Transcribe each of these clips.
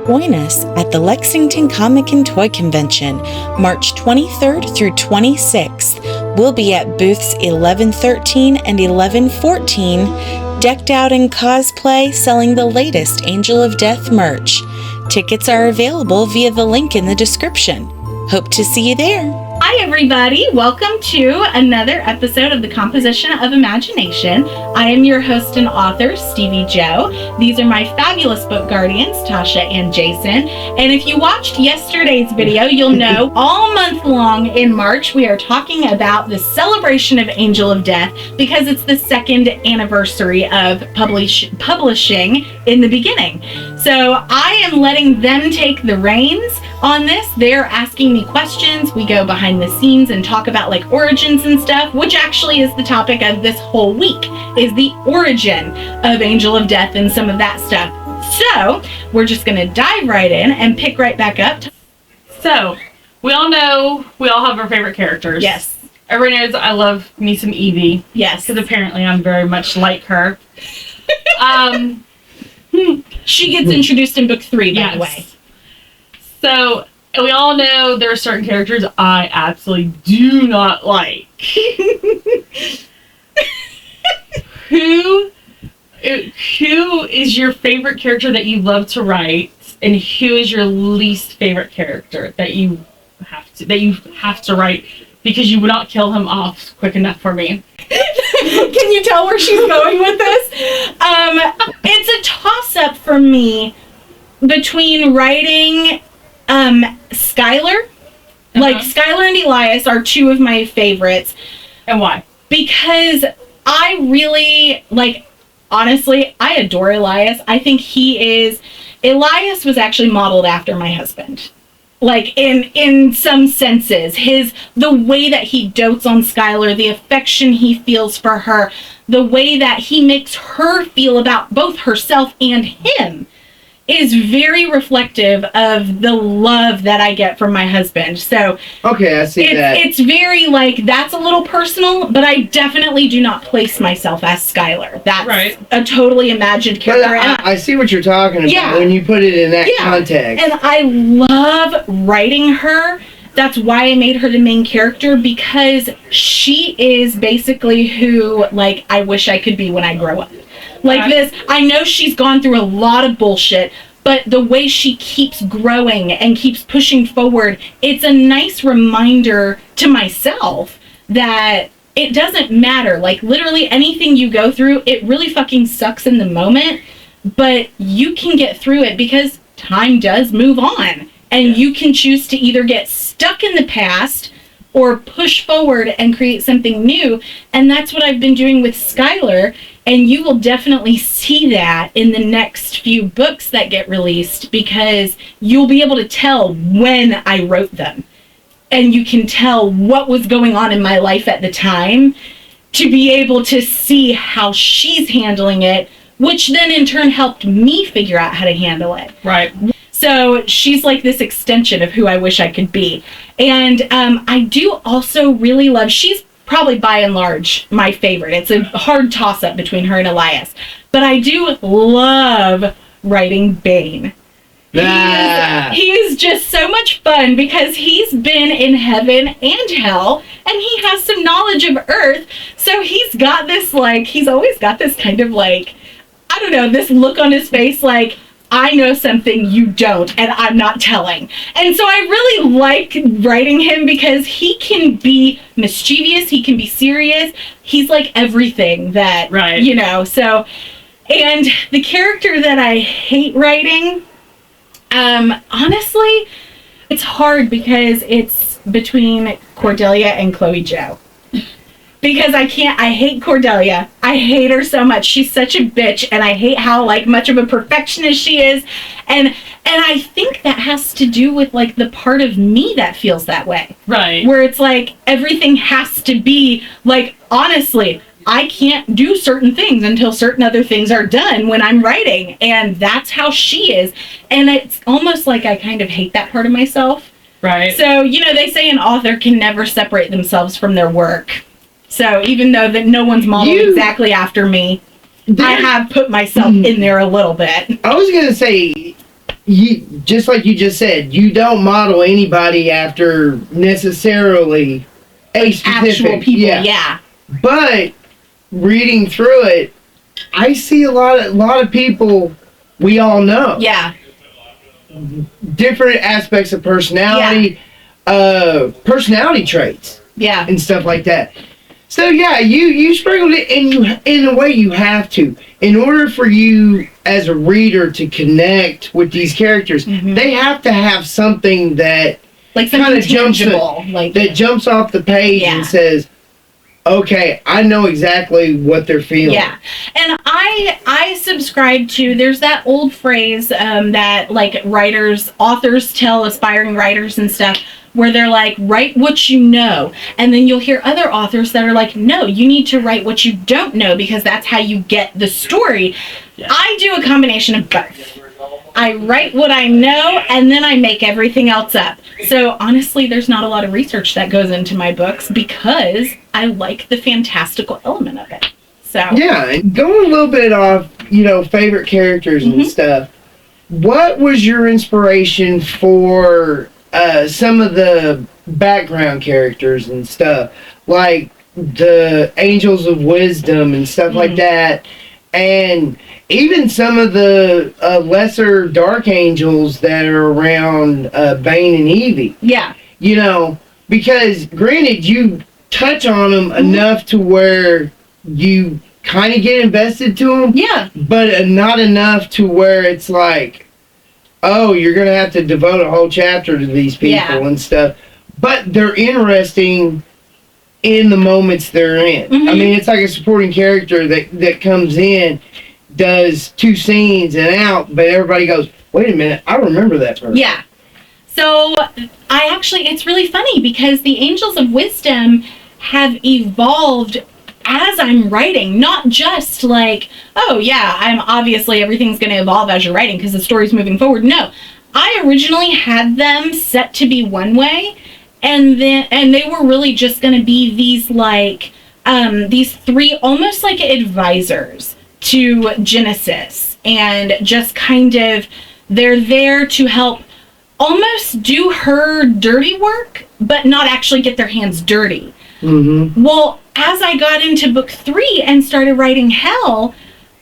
Join us at the Lexington Comic and Toy Convention, March 23rd through 26th. We'll be at booths 1113 and 1114, decked out in cosplay, selling the latest Angel of Death merch. Tickets are available via the link in the description. Hope to see you there. Hi everybody, welcome to another episode of The Composition of Imagination. I am your host and author, Stevie Jo. These are my fabulous book guardians, Tasha and Jason. And if you watched yesterday's video, you'll know all month long in March, we are talking about the celebration of Angel of Death because it's the second anniversary of publishing in the beginning. So I am letting them take the reins on this. They're asking me questions. We go behind the scenes and talk about like origins and stuff, which actually is the topic of this whole week, is the origin of Angel of Death and some of that stuff. So we're just going to dive right in and pick right back up. So we all know we all have our favorite characters. Yes. Everyone knows I love me some Evie. Yes. Because apparently I'm very much like her. She gets introduced in book 3, by the way. So we all know there are certain characters I absolutely do not like. Who is your favorite character that you love to write, and who is your least favorite character that you have to write because you would not kill him off quick enough for me? Can you tell where she's going with this? It's a toss-up for me between writing Skylar. Like, Skylar and Elias are two of my favorites. And why? Because I really, honestly, I adore Elias. I think Elias was actually modeled after my husband. In some senses, the way that he dotes on Skylar, the affection he feels for her, the way that he makes her feel about both herself and him is very reflective of the love that I get from my husband. So okay, I see that. It's very that's a little personal, but I definitely do not place myself as Skylar. That's right. A totally imagined character. I see what you're talking about when you put it in that context. And I love writing her. That's why I made her the main character, because she is basically who I wish I could be when I grow up. This, I know she's gone through a lot of bullshit, but the way she keeps growing and keeps pushing forward, it's a nice reminder to myself that it doesn't matter. Literally anything you go through, it really fucking sucks in the moment, but you can get through it because time does move on. And you can choose to either get stuck in the past or push forward and create something new. And that's what I've been doing with Skylar. And you will definitely see that in the next few books that get released, because you'll be able to tell when I wrote them. And you can tell what was going on in my life at the time to be able to see how she's handling it, which then in turn helped me figure out how to handle it. Right. So she's this extension of who I wish I could be. And I do also really love, she's probably by and large my favorite. It's a hard toss-up between her and Elias. But I do love writing Bane. He is just so much fun because he's been in heaven and hell, and he has some knowledge of Earth. So he's got this, he's always got this kind of I don't know, this look on his face I know something you don't, and I'm not telling. And so I really like writing him because he can be mischievous, he can be serious, he's everything that, so, and the character that I hate writing, honestly, it's hard because it's between Cordelia and Chloe Jo. Because I hate Cordelia. I hate her so much. She's such a bitch, and I hate how, much of a perfectionist she is. And I think that has to do with, the part of me that feels that way. Right. Where it's everything has to be, honestly, I can't do certain things until certain other things are done when I'm writing. And that's how she is. And it's almost I kind of hate that part of myself. Right. So, they say an author can never separate themselves from their work. So even though that no one's modeled exactly after me, I have put myself in there a little bit. I was going to say, just like you just said, you don't model anybody after necessarily a specific actual people. Yeah. But reading through it, I see a lot of people we all know. Yeah. Different aspects of personality, personality traits. Yeah. And stuff like that. So yeah, you sprinkled it, and you, in a way, you have to. In order for you as a reader to connect with these characters, they have to have something that like something tangible, that jumps off the page and says, "Okay, I know exactly what they're feeling." Yeah, and I subscribe to. There's that old phrase that like authors tell aspiring writers and stuff, where they're like, write what you know. And then you'll hear other authors that are like, no, you need to write what you don't know, because that's how you get the story. Yeah. I do a combination of both. I write what I know, and then I make everything else up. So honestly, there's not a lot of research that goes into my books, because I like the fantastical element of it. So yeah, and going a little bit off, favorite characters and stuff. What was your inspiration for some of the background characters and stuff, like the Angels of Wisdom and stuff like that, and even some of the lesser Dark Angels that are around Bane and Evie? Yeah. Because granted, you touch on them enough to where you kind of get invested to them. Yeah. But not enough to where it's like, oh, you're going to have to devote a whole chapter to these people and stuff. But they're interesting in the moments they're in. I mean, it's like a supporting character that comes in, does 2 scenes and out, but everybody goes, wait a minute, I remember that person. Yeah. So it's really funny, because the Angels of Wisdom have evolved as I'm writing, not just like, oh yeah, I'm obviously everything's going to evolve as you're writing because the story's moving forward. No, I originally had them set to be one way, and they were really just going to be these like these 3 almost like advisors to Genesis, and just kind of they're there to help almost do her dirty work, but not actually get their hands dirty. Well, as I got into book 3 and started writing Hell,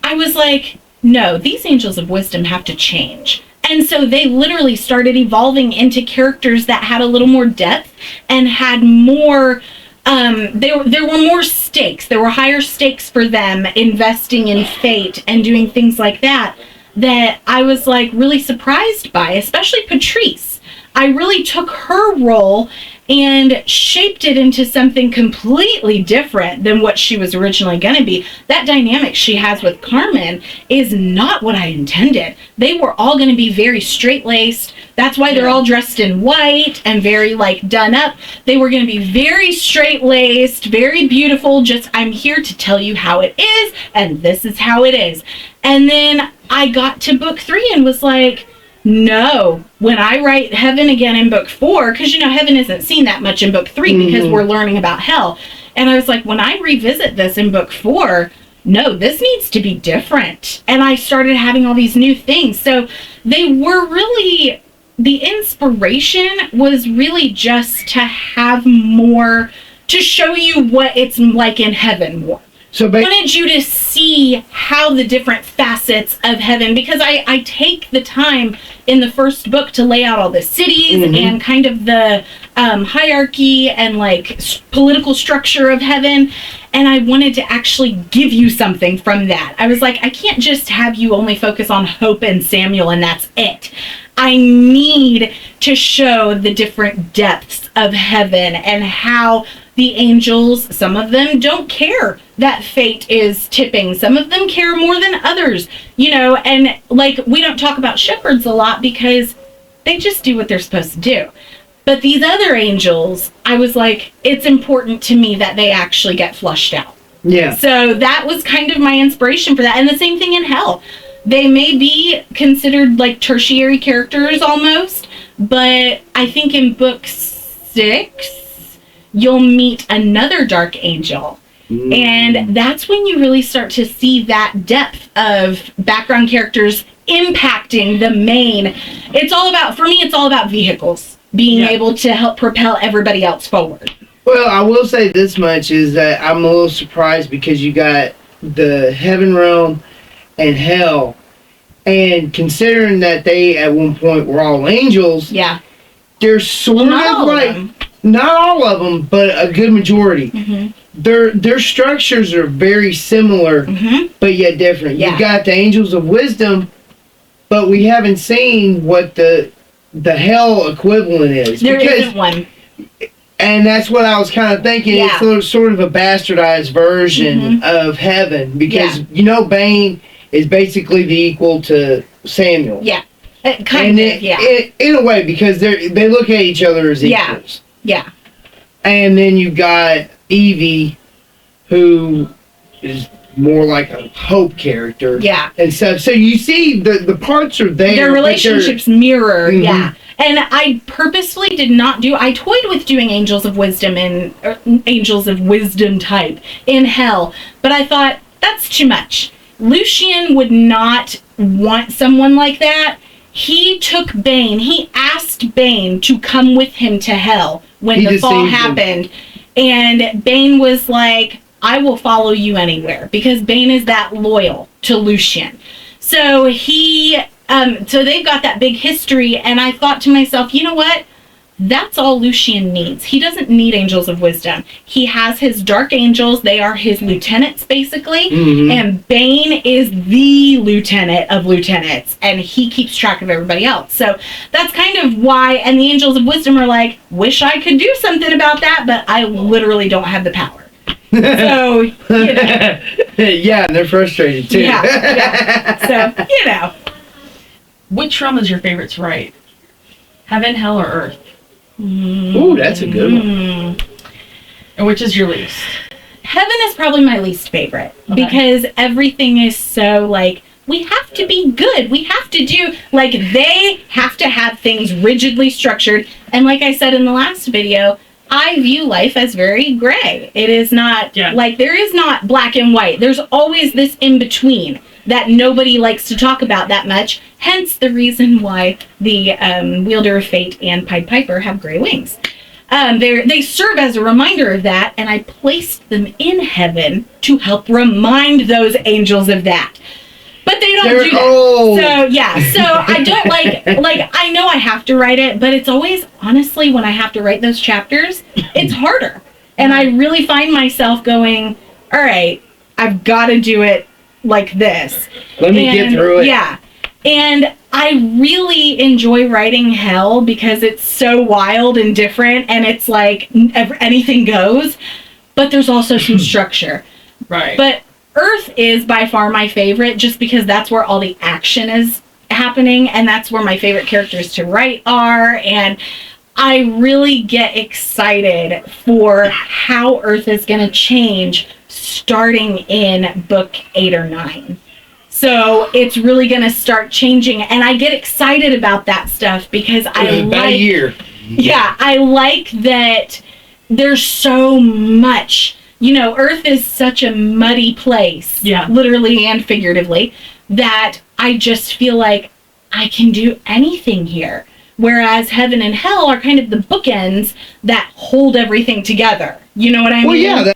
I was like, no, these Angels of Wisdom have to change. And so they literally started evolving into characters that had a little more depth and had more, there were more stakes. There were higher stakes for them investing in fate and doing things like that I was like really surprised by, especially Patrice. I really took her role and shaped it into something completely different than what she was originally going to be. That dynamic she has with Carmen is not what I intended. They were all going to be very straight-laced. That's why they're all dressed in white and very, like, done up. They were going to be very straight-laced, very beautiful, just, I'm here to tell you how it is, and this is how it is. And then I got to book 3 and was like, no, when I write Heaven again in book 4, because Heaven isn't seen that much in book 3 because we're learning about Hell. And I was like, when I revisit this in book 4, no, this needs to be different. And I started having all these new things. So they were really, the inspiration was really just to have more, to show you what it's like in Heaven more. So I wanted you to see how the different facets of Heaven, because I take the time in the first book to lay out all the cities and kind of the hierarchy and like political structure of Heaven, and I wanted to actually give you something from that. I was like, I can't just have you only focus on Hope and Samuel and that's it. I need to show the different depths of Heaven and how the angels, some of them don't care that fate is tipping. Some of them care more than others, and like we don't talk about shepherds a lot because they just do what they're supposed to do. But these other angels, I was like, it's important to me that they actually get flushed out. Yeah. So that was kind of my inspiration for that. And the same thing in Hell. They may be considered like tertiary characters almost, but I think in book 6, you'll meet another dark angel. And that's when you really start to see that depth of background characters impacting the main. It's all about vehicles being able to help propel everybody else forward. Well, I will say this much is that I'm a little surprised because you got the heaven realm and hell, and considering that they at one point were all angels, they're sort of like not all of them, but a good majority. Their structures are very similar, but yet different. You got the angels of wisdom, but we haven't seen what the hell equivalent is. There isn't one. And that's what I was kind of thinking. It's sort of a bastardized version of heaven, because Bane is basically the equal to Samuel. Yeah, in a way, because they look at each other as equals. Yeah. And then you got Evie, who is more like a hope character. Yeah. And stuff. So you see the parts are there. Their relationships mirror. Yeah. And I purposefully I toyed with doing Angels of Wisdom Angels of Wisdom type in hell, but I thought that's too much. Lucian would not want someone like that. He took Bane. He asked Bane to come with him to hell when the fall happened. And Bane was like, I will follow you anywhere, because Bane is that loyal to Lucian. So so they've got that big history, and I thought to myself, you know what? That's all Lucian needs. He doesn't need Angels of Wisdom. He has his Dark Angels. They are his lieutenants, basically. And Bane is the lieutenant of lieutenants, and he keeps track of everybody else. So that's kind of why, and the Angels of Wisdom are like, wish I could do something about that, but I literally don't have the power. So, yeah, and they're frustrated, too. So, Which realm is your favorite to write? Heaven, hell, or earth? Ooh, that's a good one. And which is your least? Heaven is probably my least favorite, because everything is so, we have to be good. We have to do, they have to have things rigidly structured. And like I said in the last video, I view life as very gray. It is not, there is not black and white. There's always this in-between that nobody likes to talk about that much. Hence the reason why the Wielder of Fate and Pied Piper have gray wings. They serve as a reminder of that, and I placed them in heaven to help remind those angels of that. But they don't do that. Old. So I don't I know I have to write it, but it's always, honestly, when I have to write those chapters, it's harder. And I really find myself going, all right, I've got to do it like this. Let me get through it. Yeah. And I really enjoy writing hell because it's so wild and different, and it's like anything goes, but there's also some structure. Right. But Earth is by far my favorite, just because that's where all the action is happening, and that's where my favorite characters to write are, and I really get excited for how Earth is going to change starting in book 8 or 9. So it's really going to start changing, and I get excited about that stuff because about a year. Yeah, I like that there's so much. Earth is such a muddy place, literally and figuratively, that I just feel like I can do anything here. Whereas heaven and hell are kind of the bookends that hold everything together. You know what I mean? Well, yeah.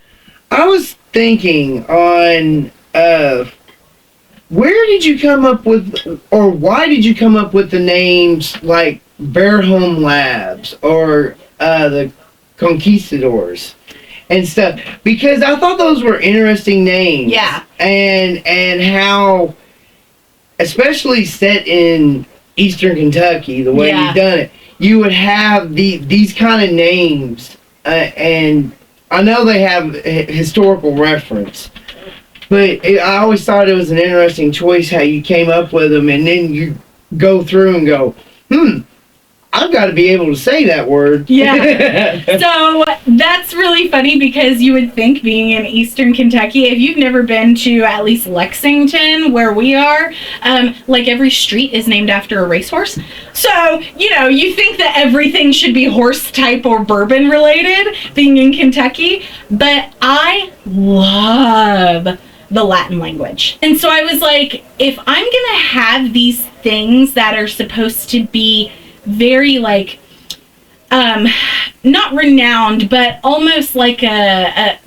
I was thinking on, where did you come up with, or why did you come up with the names like Bear Home Labs or the Conquistadors and stuff? Because I thought those were interesting names. Yeah. And how, especially set in Eastern Kentucky, the way you've done it, you would have these kind of names, and I know they have historical reference, but I always thought it was an interesting choice how you came up with them, and then you go through and go, I've got to be able to say that word. Yeah. So that's really funny, because you would think, being in Eastern Kentucky, if you've never been to at least Lexington, where we are, every street is named after a racehorse. So, you think that everything should be horse type or bourbon related, being in Kentucky. But I love the Latin language. And so I was like, if I'm gonna have these things that are supposed to be very like not renowned, but almost like the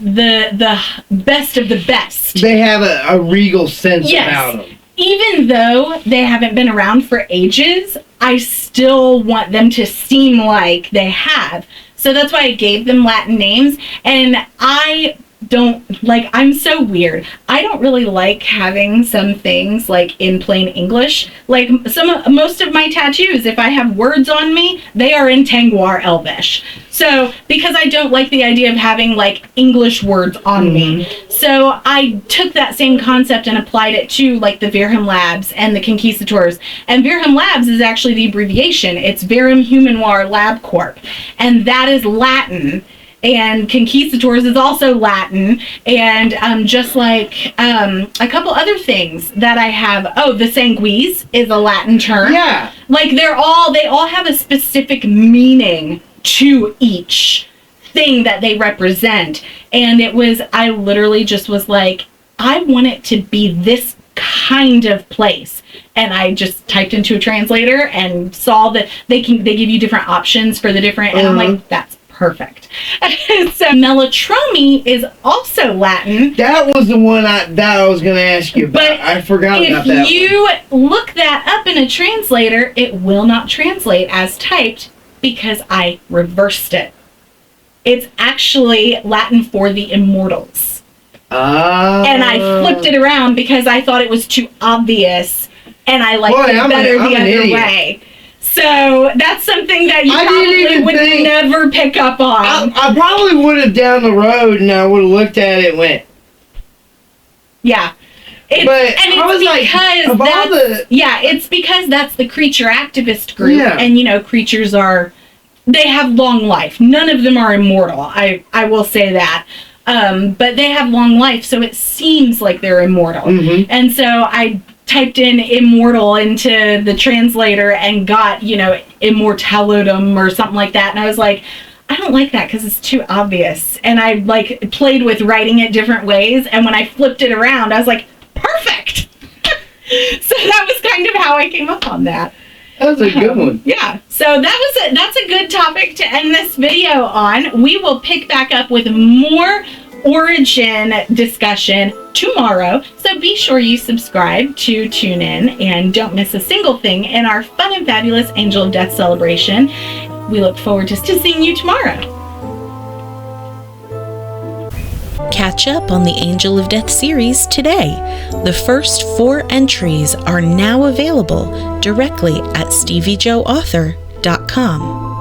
best of the best. They have a regal sense about them. Even though they haven't been around for ages, I still want them to seem like they have. So that's why I gave them Latin names. And I don't like, I'm so weird. I don't really like having some things like in plain English. Like most of my tattoos, if I have words on me, they are in Tangwar Elvish. So because I don't like the idea of having like English words on me. So I took that same concept and applied it to like the Virham Labs and the Conquistadors. And Virham Labs is actually the abbreviation. It's Virham Humanoir Lab Corp. And that is Latin. And Conquistadors is also Latin, and just like a couple other things that I have. Oh, the Sanguise is a Latin term. Yeah. Like they all have a specific meaning to each thing that they represent. And I literally just was like, I want it to be this kind of place. And I just typed into a translator and saw that they give you different options for the different, and I'm like, that's perfect. So Melatromi is also Latin. That was the one that I was going to ask you about. But I forgot about that. If you look that up in a translator, it will not translate as typed because I reversed it. It's actually Latin for the immortals. And I flipped it around because I thought it was too obvious, and I liked it better the other way. So that's something that you probably would never pick up on. I probably would have down the road, and I would have looked at it and went, yeah. It's because that's the creature activist group, and creatures they have long life. None of them are immortal. I will say that. But they have long life, so it seems like they're immortal. And so I typed in immortal into the translator and got, immortalodum or something like that. And I was like, I don't like that because it's too obvious. And I like played with writing it different ways. And when I flipped it around, I was like, perfect. So that was kind of how I came up on that. That was a good one. Yeah. So that's a good topic to end this video on. We will pick back up with more origin discussion tomorrow. So be sure you subscribe to tune in and don't miss a single thing in our fun and fabulous Angel of Death celebration. We look forward to seeing you tomorrow. Catch up on the Angel of Death series today. The first 4 entries are now available directly at steviejoauthor.com.